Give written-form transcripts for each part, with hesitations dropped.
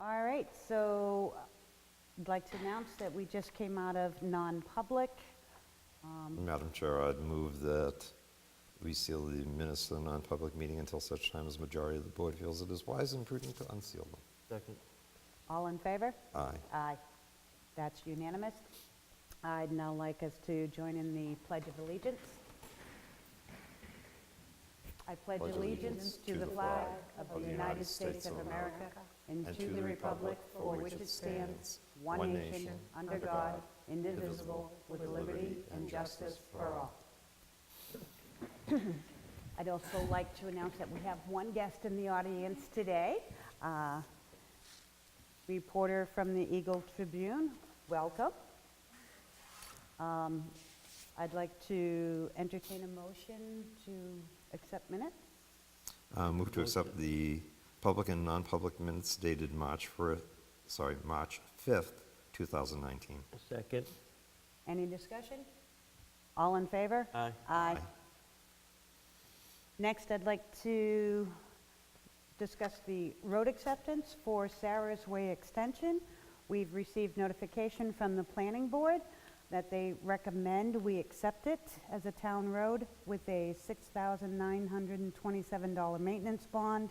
All right, so I'd like to announce that we just came out of non-public. Madam Chair, I'd move that we seal the minutes of the non-public meeting until such time as majority of the board feels it is wise and prudent to unseal them. Second. All in favor? Aye. Aye. That's unanimous. I'd now like us to join in the Pledge of Allegiance. I pledge allegiance to the flag of the United States of America and to the republic for which it stands, one nation, under God, indivisible, with liberty and justice for all. I'd also like to announce that we have one guest in the audience today, reporter from the Eagle Tribune. Welcome. I'd like to entertain a motion to accept minutes. Move to accept the public and non-public minutes dated March 5th, 2019. Second. Any discussion? All in favor? Aye. Aye. Next, I'd like to discuss the road acceptance for Sara's Way Extension. We've received notification from the planning board that they recommend we accept it as a town road with a $6,927 maintenance bond,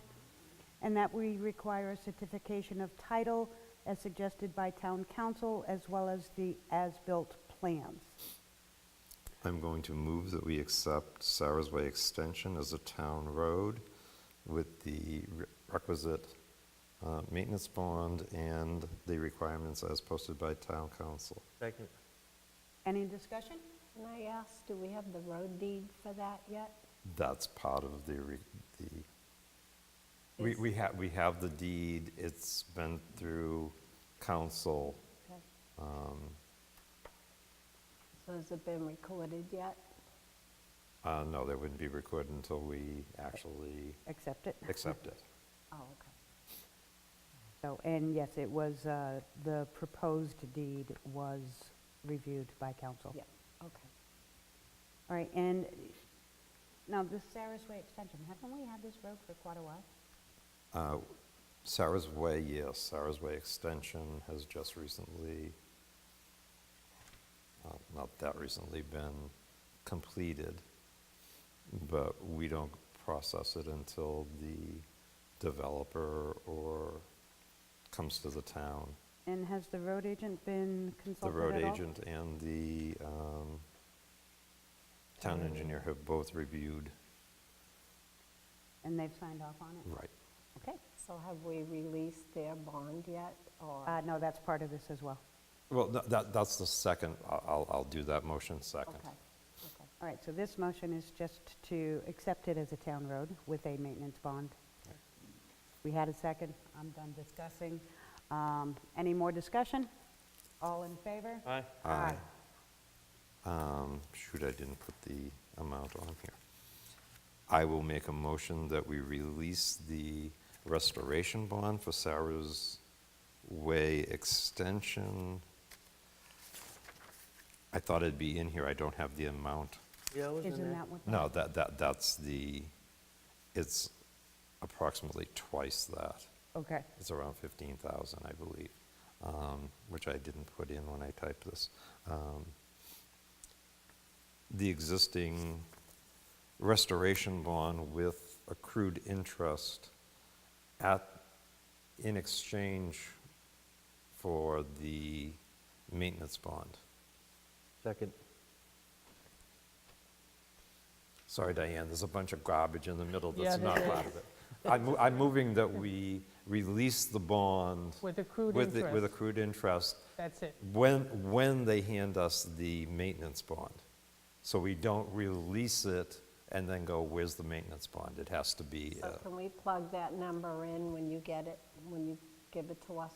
and that we require a certification of title as suggested by town council, as well as the as-built plans. I'm going to move that we accept Sarah's Way Extension as a town road with the requisite maintenance bond and the requirements as posted by town council. Second. Any discussion? Can I ask, do we have the road deed for that yet? That's part of we have the deed. It's been through council. Okay. So has it been recorded yet? No, they wouldn't be recorded until we actually Accept it? accept it. Oh, okay. So, and yes, it was, the proposed deed was reviewed by council. Yeah, okay. All right, and now this Sarah's Way Extension, haven't we had this road for quite a while? Sarah's Way, yes, Sarah's Way Extension has just recently, not that recently, been completed, but we don't process it until the developer or comes to the town. And has the road agent been The consulted road at all? agent and the town engineer have both reviewed. And they've signed off on it? Right. Okay. So have we released their bond yet, or? No, that's part of this as well. Well, that's the second, I'll do that motion second. Okay, okay. All right, so this motion is just to accept it as a town road with a maintenance bond. We had a second. I'm done discussing. Any more discussion? All in favor? Aye. Aye. Shoot, I didn't put the amount on here. I will make a motion that we release the restoration bond for Sarah's Way Extension. I thought it'd be in here, I don't have the amount. Yeah, it was in Isn't there. that what? No, that's it's approximately twice that. Okay. It's around 15,000, I believe, which I didn't put in when I typed this. The existing restoration bond with accrued interest in exchange for the maintenance bond. Second. Sorry, Diane, there's a bunch of garbage in the middle Yeah, that's not there part of it. I'm moving that we release the bond With accrued with interest. accrued interest That's it. when they hand us the maintenance bond. So we don't release it and then go, where's the maintenance bond? It has to be, So can we plug that number in when you get it, when you give it to us?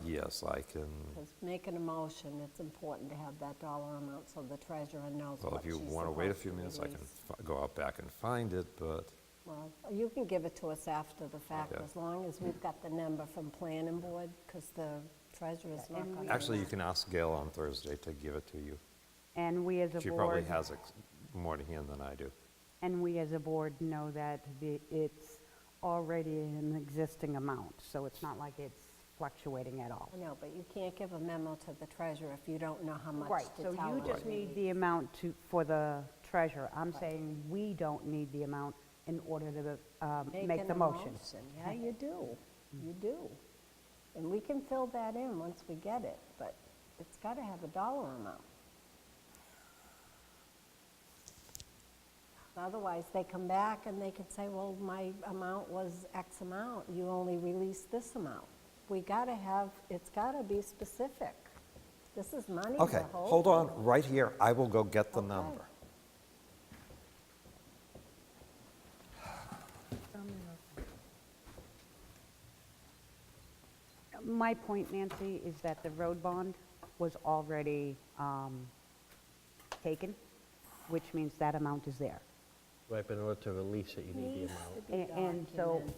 yes, I can. Because making a motion, it's important to have that dollar amount so the treasurer knows Well, what if she's you supposed to want to wait a few minutes, I can release. go out back and find it, but Well, you can give it to us after the fact, Okay. as long as we've got the number from planning board, because the treasurer's not going to. actually, you can ask Gail on Thursday to give it to you. And we as a She probably board, has more to hand than I do. and we as a board know that it's already an existing amount, so it's not like it's fluctuating at all. I know, but you can't give a memo to the treasurer if you don't know how much Right, to so tell you her. just need the amount for the treasurer. I'm saying we don't need the amount in order to make Making the a motion. Yeah, you do, you do. And we can fill that in once we get it, but it's got to have a dollar amount. Otherwise, they come back and they can say, well, my amount was X amount, you only released this amount. We got to have, it's got to be specific. This is money Okay, we're holding. hold on, right here, I will go get the Okay. number. My point, Nancy, is that the road bond was already taken, which means that amount is there. Right, but in order to release it, you need the Needs amount. to be And so, documented.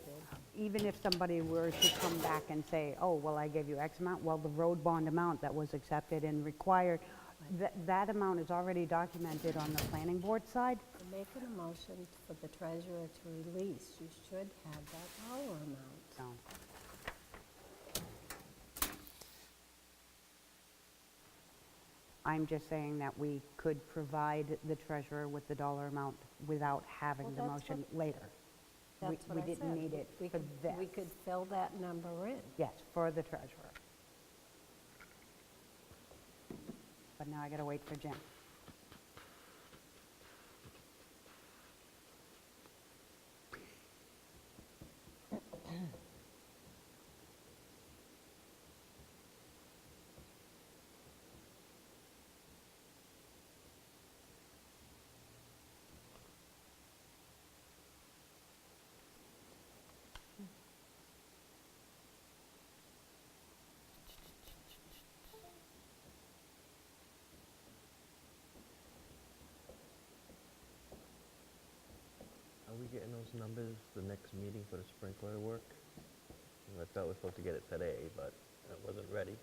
even if somebody were to come back and say, oh, well, I gave you X amount, well, the road bond amount that was accepted and required, that amount is already documented on the planning board side. You're making a motion for the treasurer to release, you should have that dollar amount. So, I'm just saying that we could provide the treasurer with the dollar amount without having the Well, that's motion later. That's what I said. We didn't need it We for could- this. We could fill that number in. Yes, for the treasurer. But now I gotta wait for Jim. Are we getting those numbers the next meeting for the sprinkler work? I thought we were supposed to get it today, but it wasn't ready.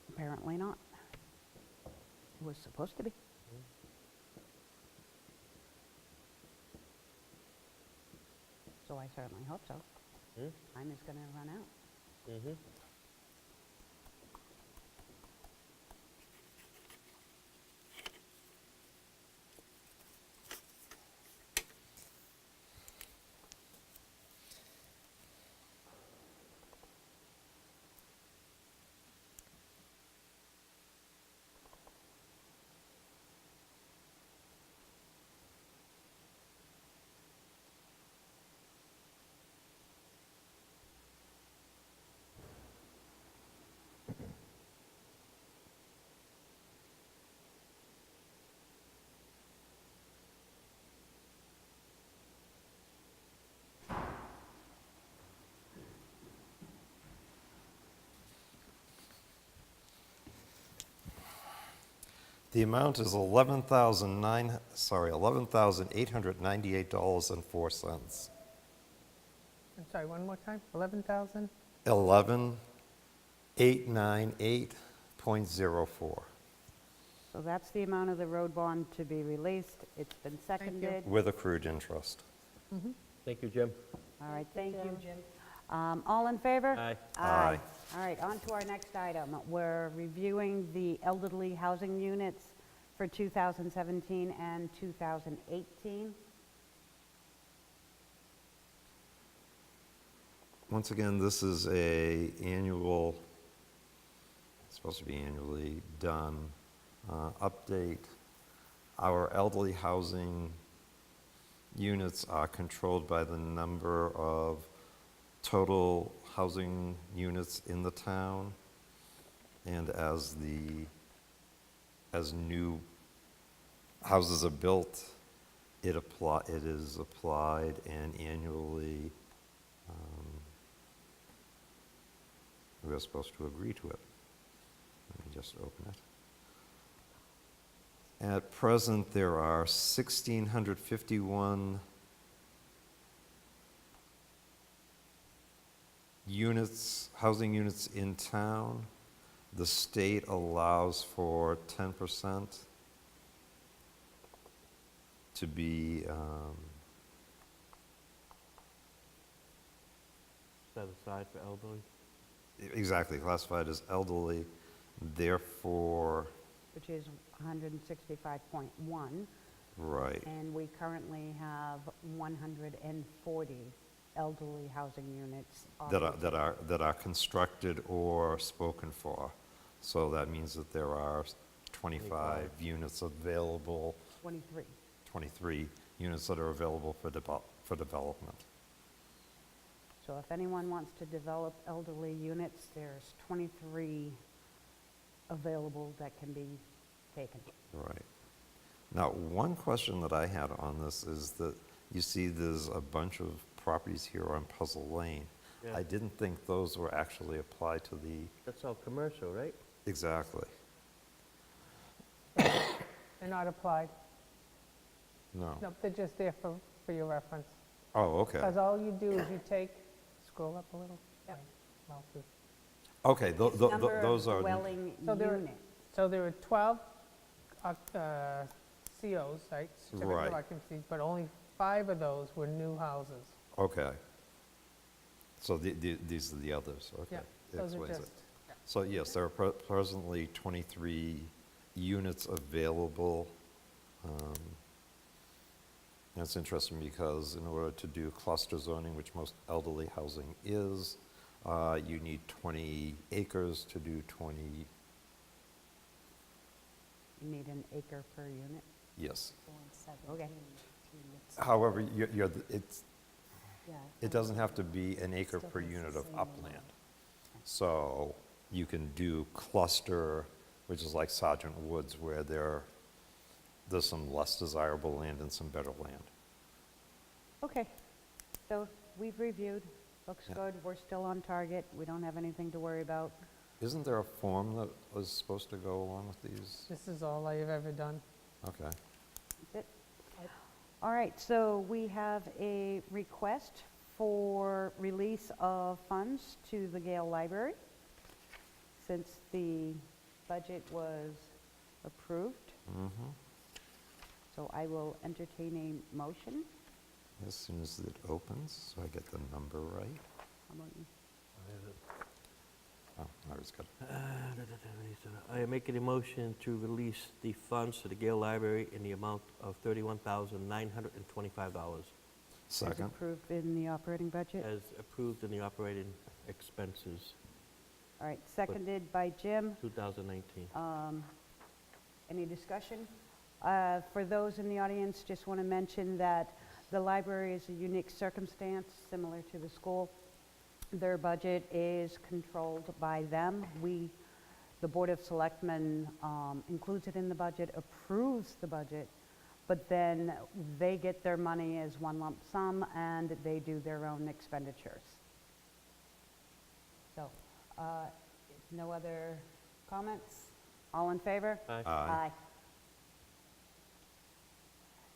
Apparently not. It was supposed to be. So I certainly hope so. Hmm? Time is gonna run out. Mm-hmm. The amount is $11,898.04. I'm sorry, one more time, 11,000? 11,898.04, So that's the amount of the road bond to be released. It's been seconded. with accrued interest. Thank you, Jim. All right, thank you, Jim. All in favor? Aye. Aye. All right, on to our next item. We're reviewing the elderly housing units for 2017 and 2018. Once again, this is supposed to be annually done, update. Our elderly housing units are controlled by the number of total housing units in the town. And as new houses are built, it is applied and annually, we are supposed to agree to it. Let me just open it. At present, there are 1,651 units, housing units in town. The state allows for 10% to be set aside for elderly. Exactly, classified as elderly, therefore, which is 165.1, right, and we currently have 140 elderly housing units. that are constructed or spoken for. So that means that there are 25 units available, 23. 23 units that are available for development. So if anyone wants to develop elderly units, there's 23 available that can be taken. Right. Now, one question that I had on this is that you see there's a bunch of properties here on Puzzle Lane. Yeah. I didn't think those were actually applied to the, That's all commercial, right? exactly. They're not applied. No. Nope, they're just there for your reference. Oh, okay. Because all you do is you take, scroll up a little. Yep. My mouse is- Okay, Number of those are, dwelling So there are- units. So there are 12 COs, right? Certificate Right. of occupancy, but only 5 of those were new houses. okay. So these are the others, okay. Yeah, That those are explains it. just, So yes, there are presently 23 units available. And it's interesting because in order to do cluster zoning, which most elderly housing is, you need 20 acres to do 20, You need an acre per unit. yes. Okay. However, it doesn't have to be an acre per unit of upland. So you can do cluster, which is like Sergeant Woods, where there's some less desirable land and some better land. Okay, so we've reviewed, looks Yeah. good, we're still on target, we don't have anything to worry about. Isn't there a form that was supposed to go along with these? this is all I have ever done. Okay. That's it. All right, so we have a request for release of funds to the Yale Library since the budget was approved. Mhm. So I will entertain a motion. As soon as it opens, so I get the number right. How about you? Oh, I was good. I make an motion to release the funds to the Gale Library in the amount of $31,925 As Second. approved in the operating budget. as approved in the operating expenses All right, seconded by Jim. 2019. Any discussion? For those in the audience, just want to mention that the library is a unique circumstance, similar to the school. Their budget is controlled by them. The Board of Selectmen includes it in the budget, approves the budget, but then they get their money as one lump sum, and they do their own expenditures. So, if no other comments? All in favor? Aye. Aye.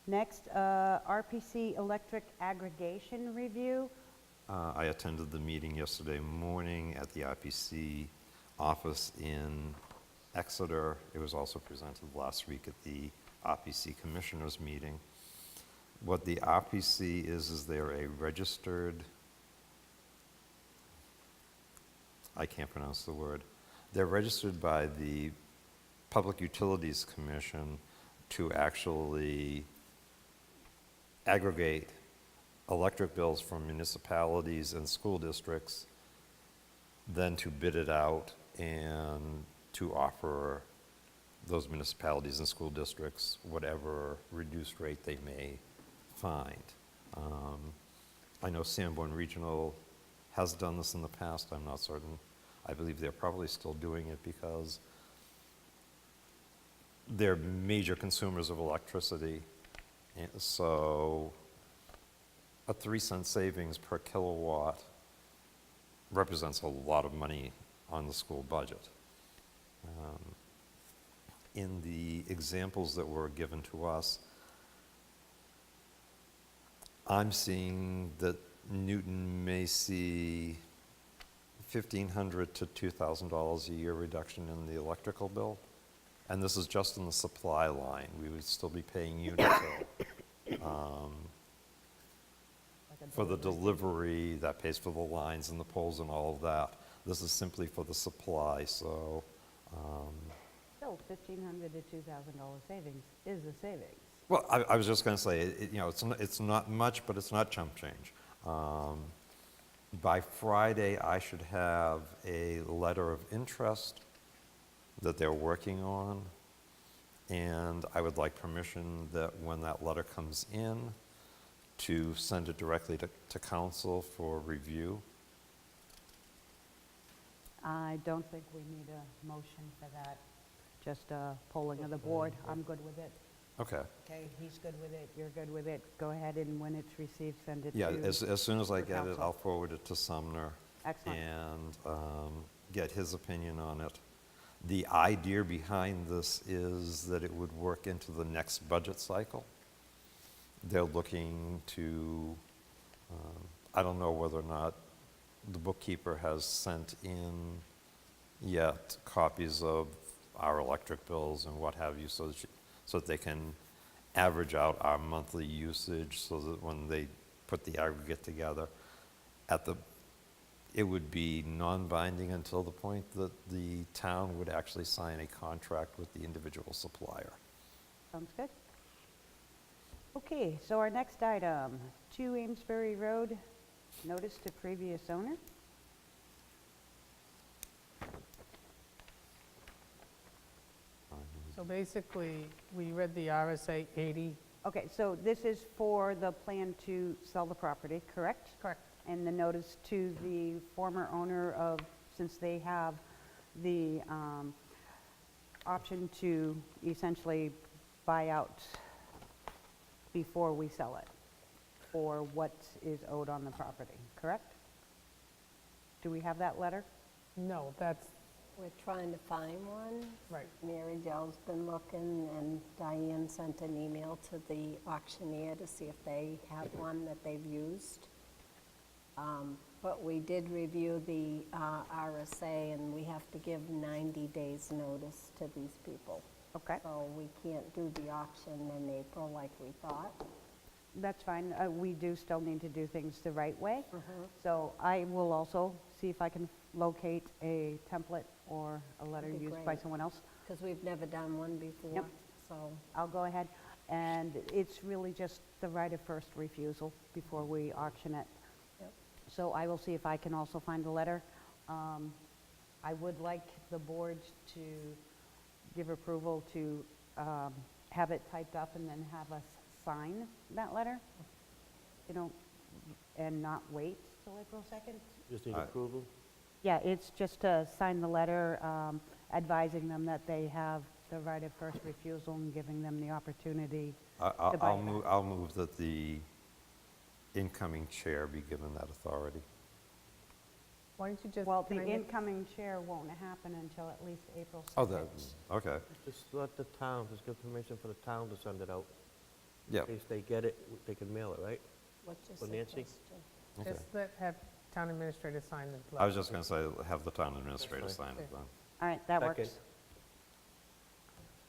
Next, RPC electric aggregation review. I attended the meeting yesterday morning at the RPC office in Exeter. It was also presented last week at the RPC Commissioners meeting. What the RPC is they're a registered, I can't pronounce the word. They're registered by the Public Utilities Commission to actually aggregate electric bills from municipalities and school districts, then to bid it out and to offer those municipalities and school districts whatever reduced rate they may find. I know Sanborn Regional has done this in the past, I'm not certain. I believe they're probably still doing it because they're major consumers of electricity. And so a 3-cent savings per kilowatt represents a lot of money on the school budget. In the examples that were given to us, I'm seeing that Newton may see $1,500 to $2,000 a year reduction in the electrical bill. And this is just in the supply line. We would still be paying Unitil. for the delivery, that pays for the lines and the poles and all of that. This is simply for the supply, so, Still, $1,500 to $2,000 savings is a savings. well, I was just going to say, it's not much, but it's not chump change. By Friday, I should have a letter of interest that they're working on, and I would like permission that when that letter comes in, to send it directly to council for review. I don't think we need a motion for that, just a polling of the board. I'm good with it. Okay. Okay, he's good with it, you're good with it. Go ahead and when it's received, send it to... Yeah, as soon as I for get it, council. I'll forward it to Sumner. Excellent. And get his opinion on it. The idea behind this is that it would work into the next budget cycle. They're looking to, I don't know whether or not the bookkeeper has sent in yet copies of our electric bills and what have you, so that they can average out our monthly usage, so that when they put the aggregate together, it would be non-binding until the point that the town would actually sign a contract with the individual supplier. Sounds good. Okay, so our next item, 2 Amesbury Road, notice to previous owner. So basically, we read the RSA 80. Okay, so this is for the plan to sell the property, correct? Correct. And the notice to the former owner of, since they have the option to essentially buy out before we sell it for what is owed on the property, correct? Do we have that letter? No, that's, We're trying to find one. right. Mary Jo's been looking, and Diane sent an email to the auctioneer to see if they have one that they've used. But we did review the RSA, and we have to give 90 days' notice to these people. Okay, So we can't do the auction in April like we thought. that's fine. We do still need to do things the right way. So I will also see if I can locate a template or a letter That'd be used by great. someone else. Because we've never done one before, so. I'll go ahead, and it's really just the right of first refusal before we auction it. Yep. So I will see if I can also find a letter. I would like the board to give approval to have it typed up and then have us sign that letter, and not wait till April 2nd. Just need Aye. approval? Yeah, it's just to sign the letter advising them that they have the right of first refusal and giving them the opportunity. To buy it back. I'll move that the incoming chair be given that authority. Why don't you just... Well, can the I get- incoming chair won't happen until at least April 2nd. Oh, that, okay, Just let the town, just give permission for the town to send it out. yeah, In case they get it, they can mail it, right? What's your For Nancy? suggestion? okay. Just have town administrator sign the letter. I was just going to say, have the town administrator That's sign it fine. then. All right, that Second. works.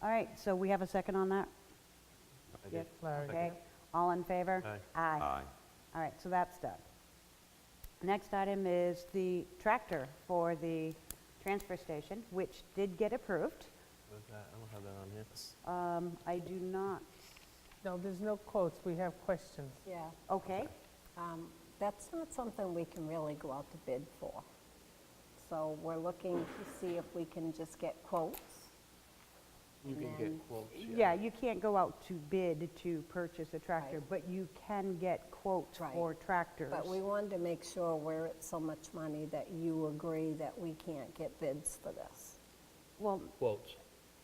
All right, so we have a second on that? I did. Larry. Okay, all in favor? Aye. Aye. All right, so that's done. Next item is the tractor for the transfer station, which did get approved. Where's that? I don't have that on here. I do not, No, there's no quotes, we have questions. Yeah, okay, that's not something we can really go out to bid for. So we're looking to see if we can just get quotes. You can And get quotes, yeah, you can't go out to bid to purchase a tractor, Right. but you can get quotes Right. for tractors. But we wanted to make sure we're at so much money that you agree that we can't get bids for this, Well, Quotes.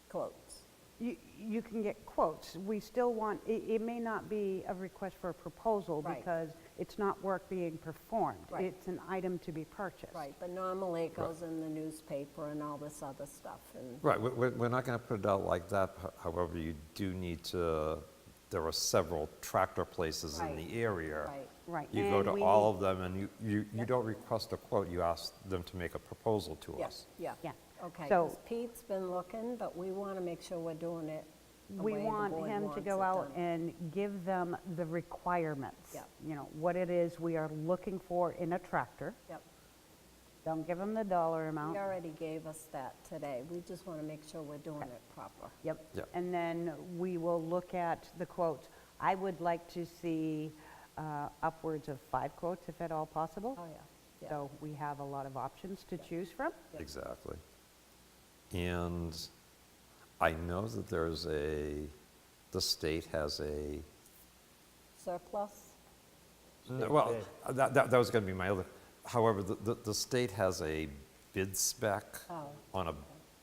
quotes. you can get quotes. We still want, it may not be a request for a proposal Right. because it's not work being performed. Right. It's an item to be purchased. Right, but normally it goes in the newspaper and all this other stuff, and, Right, we're not going to put it out like that, however, you do need to, there are several tractor places in Right. the area. right. Right. You go and to we all need- of them, and you don't request a quote, you ask them to make a proposal to Yeah, us. yeah. Yeah. Okay, So- because Pete's been looking, but we want to make sure we're doing it the We way the want board him to wants go it out done. and give them the requirements. Yep. You know, what it is we are looking for in a tractor. Yep. Don't give them the dollar He amount. already gave us that today. We just want to make sure we're doing it proper. Yep. Yep. And then we will look at the quotes. I would like to see upwards of 5 quotes, if at all possible. Oh, yeah. Yeah. So we have a lot of options to choose from. Exactly. And I know that the state has a, Surplus? well, that was going to be my other, however, the state has a bid spec Oh,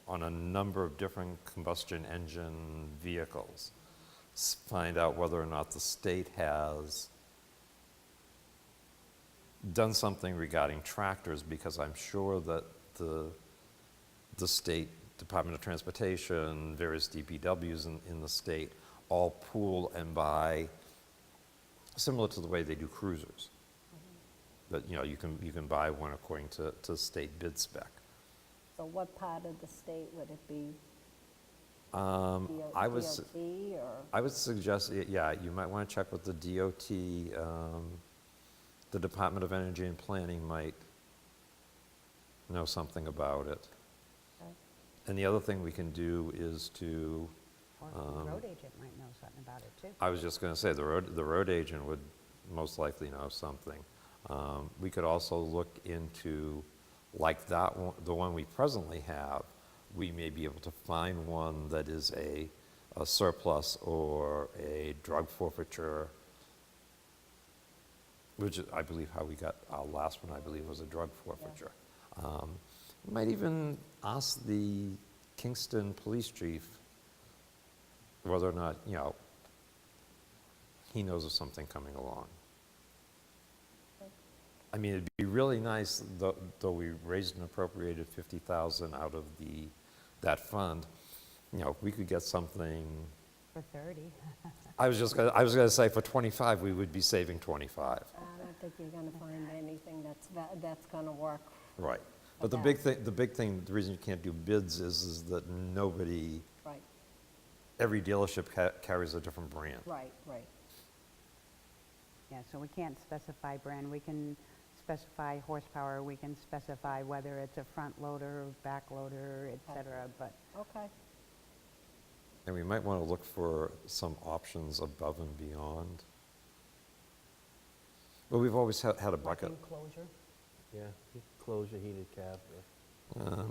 on a number of different combustion engine vehicles. Find out whether or not the state has done something regarding tractors, because I'm sure that the state Department of Transportation, various DPWs in the state, all pool and buy, similar to the way they do cruisers. But, you know, you can buy one according to state bid spec. so what part of the state would it be? I was, DOT or? I would suggest, yeah, you might want to check with the DOT. The Department of Energy and Planning might know something about it. Okay. And the other thing we can do is to, Or the road agent might know something about it, too. I was just going to say, the road agent would most likely know something. We could also look into, like that one, the one we presently have, we may be able to find one that is a surplus or a drug forfeiture, which is, I believe, how we got our last one, I believe, was a drug forfeiture. We might even ask the Kingston Police Chief whether or not, you know, he knows of something coming along. I mean, it'd be really nice, though we raised and appropriated 50,000 out of that fund, you know, if we could get something, For 30. I was gonna say for 25, we would be saving 25. I don't think you're going to find anything that's going to work. Right. But the big thing, the reason you can't do bids is that nobody, Right, every dealership carries a different brand. right. Yeah, so we can't specify brand. We can specify horsepower, we can specify whether it's a front loader, back loader, et cetera, but Okay. And we might want to look for some options above and beyond. Well, we've always had a bucket. enclosure. Yeah, you close your heated cab.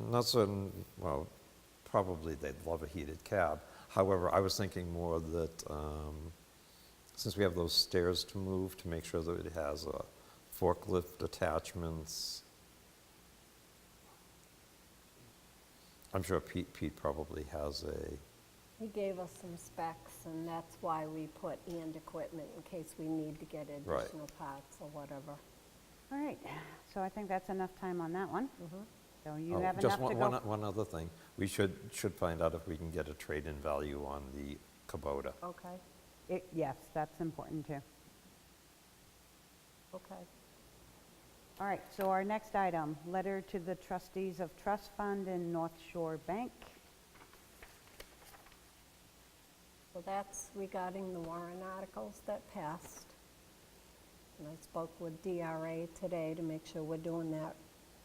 Not certain, well, probably they'd love a heated cab. However, I was thinking more that, since we have those stairs to move, to make sure that it has forklift attachments. I'm sure Pete probably has a, He gave us some specs, and that's why we put "and equipment" in case we need to get Right. additional parts or whatever. All right, so I think that's enough time on that one. So you oh, have enough just to one go. one other thing. We should find out if we can get a trade-in value on the Kubota. Okay, Yes, that's important too. okay. All right, so our next item, letter to the trustees of Trust Fund and North Shore Bank. So that's regarding the warrant articles that passed. And I spoke with DRA today to make sure we're doing that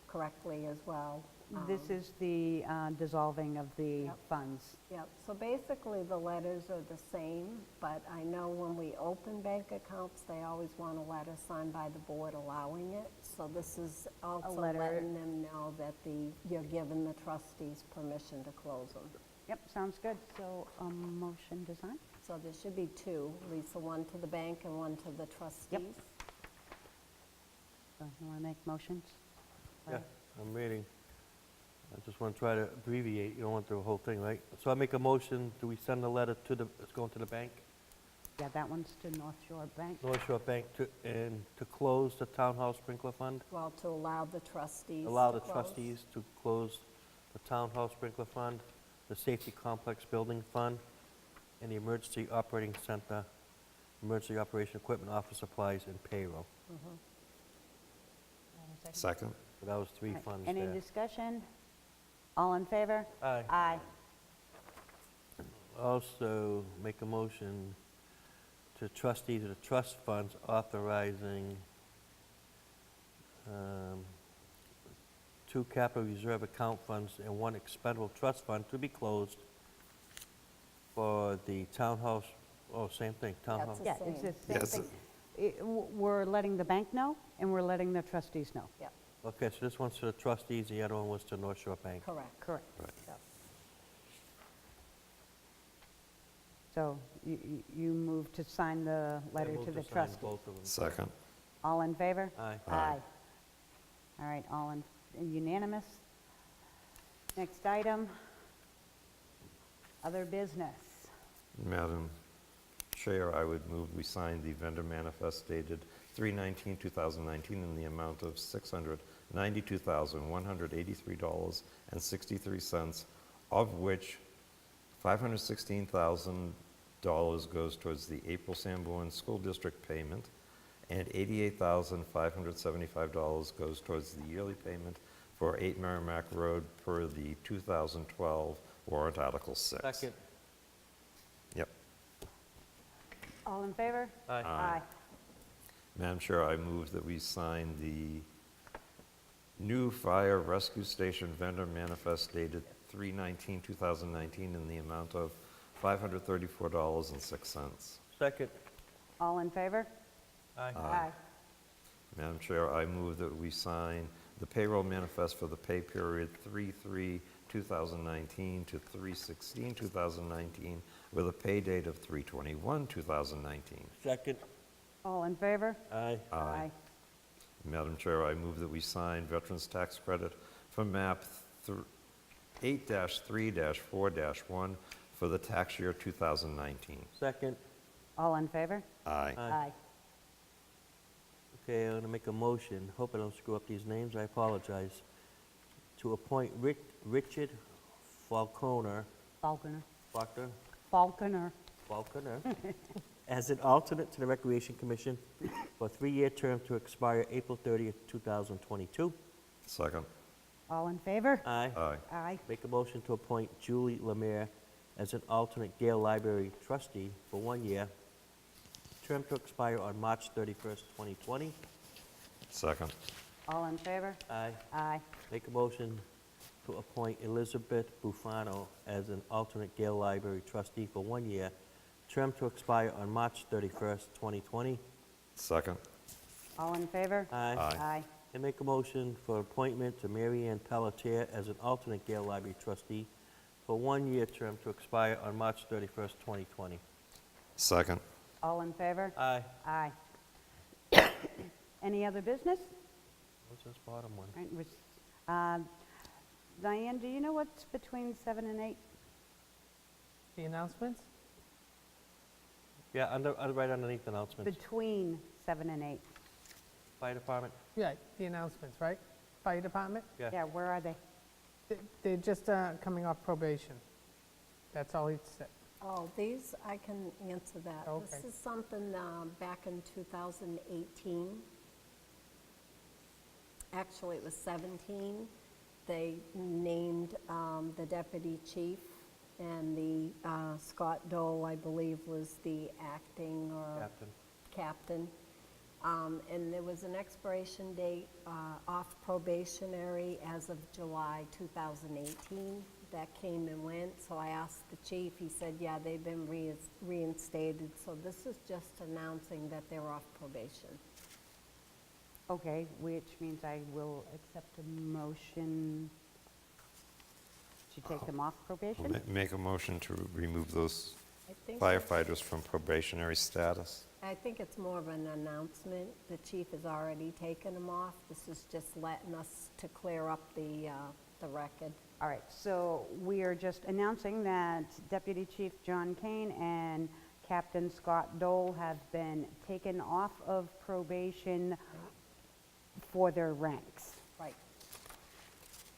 correctly as well. This is the dissolving of the Yep. funds. Yep, so basically the letters are the same, but I know when we open bank accounts, they always want a letter signed by the board allowing it. So this is also letter. letting them know that you're giving the trustees permission to close them. Yep, sounds good. So a motion design? So there should be two, Lisa, one to the bank and one to the trustees. So you want to make motions? Yeah, I'm reading. I just want to try to abbreviate, you don't want the whole thing, right? So I make a motion, do we send a letter to it's going to the bank, Yeah, that one's to North Shore Bank. North Shore Bank, to close the townhouse sprinkler fund? Well, to allow the trustees Allow to the close. trustees to close the townhouse sprinkler fund, the safety complex building fund, and the emergency operating center, emergency operation equipment, office supplies, and payroll. Second? So that was three All right, funds Any there. discussion? All in favor? Aye. Aye. also make a motion to trustees of the trust funds authorizing 2 capital reserve account funds and 1 expendable trust fund to be closed for the townhouse, same thing, townhouse. That's Yeah, it's the Yeah, same it's thing. We're letting the bank know, and we're letting the trustees know. Yep, Okay, so this one's to the trustees, the other one was to North Shore Bank. correct. Correct. Yep. So you move to sign the letter Move to the sign trustees. both of them. Second. All in favor? Aye. Aye. All right, unanimous. Next item, other business. Madam Chair, I would move we sign the vendor manifest dated 3/19/2019 in the amount of $692,183.63, of which $516,000 goes towards the April Sanborn School District payment, and $88,575 goes towards the yearly payment for 8 Merrimack Road per the 2012 warrant Article 6. Second. Yep. All in favor? Aye. Aye. Madam Chair, I move that we sign the new fire rescue station vendor manifest dated 3/19/2019 in the amount of $534.06. Second. All in favor? Aye. Madam Chair, I move that we sign the payroll manifest for the pay period 3/3/2019 to 3/16/2019 with a pay date of 3/21/2019. Second. All in favor? Aye. Aye. Madam Chair, I move that we sign Veterans Tax Credit for MAP 8-3-4-1 for the tax year 2019. Second. All in favor? Aye. Aye. Okay, I'm going to make a motion, hope I don't screw up these names, I apologize, to appoint Richard Falconer, Falconer. Faulkner, Falconer. Falconer, as an alternate to the Recreation Commission for a 3-year term to expire April 30th, 2022. Second. All in favor? Aye. Aye. Aye. Make a motion to appoint Julie Lemire as an alternate Yale Library trustee for 1 year, term to expire on March 31st, 2020. Second. All in favor? Aye. Aye. Make a motion to appoint Elizabeth Bufano as an alternate Yale Library trustee for 1 year, term to expire on March 31st, 2020. Second. All in favor? Aye. Aye. Aye. And make a motion for appointment to Mary Ann Pelletier as an alternate Yale Library trustee for 1 year term to expire on March 31st, 2020. Second. All in favor? Aye. Aye. Any other business? What's this bottom one? All right, Diane, do you know what's between 7 and 8? The announcements? Yeah, right underneath announcements. Between 7 and 8. Fire department? Yeah, the announcements, right? Fire department? Yeah. Yeah, where are they? They're just coming off probation. That's all he said. Oh, these, I can answer that. This Okay. is something back in 2018. Actually, it was 17. They named the deputy chief, and the Scott Dole, I believe, was the acting or Captain. captain. And there was an expiration date off probationary as of July 2018. That came and went, so I asked the chief, he said, yeah, they've been reinstated. So this is just announcing that they're off probation. Okay, which means I will accept a motion to take them off probation? Make a motion to remove those I think firefighters from probationary status. I think it's more of an announcement. The chief has already taken them off. This is just letting us to clear up the record. All right, so we are just announcing that Deputy Chief John Kane and Captain Scott Dole have been taken off of probation for their ranks. Right.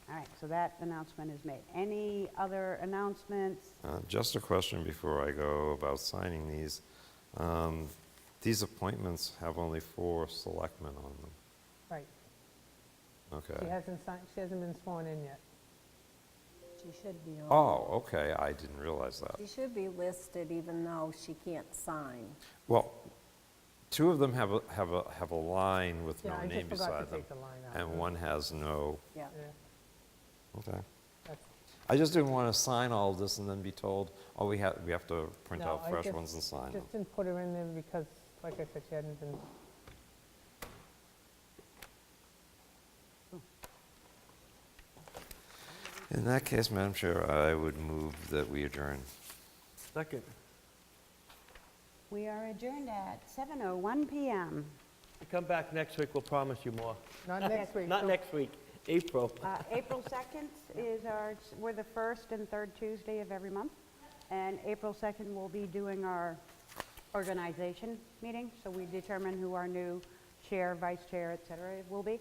All right, so that announcement is made. Any other announcements? Just a question before I go about signing these. These appointments have only 4 selectmen on them. Right. Okay. She hasn't signed, she hasn't been sworn in yet. She should be on. Oh, okay, I didn't realize that. She should be listed even though she can't sign. Well, two of them have a line with no Yeah, I name just forgot beside to them, take the line out. and one has no, Yeah. Yeah, okay. that's- I just didn't want to sign all of this and then be told, oh, we have to print No, out I fresh just- ones and sign them. Just didn't put her in there because, like I said, she hadn't been, In that case, Madam Chair, I would move that we adjourn. Second. We are adjourned at 7:01 PM. You come back next week, we'll promise you more. not next week. Not so- next week, April. April 2nd is we're the first and third Tuesday of every month. And April 2nd, we'll be doing our organization meeting, so we determine who our new chair, vice chair, et cetera, will be.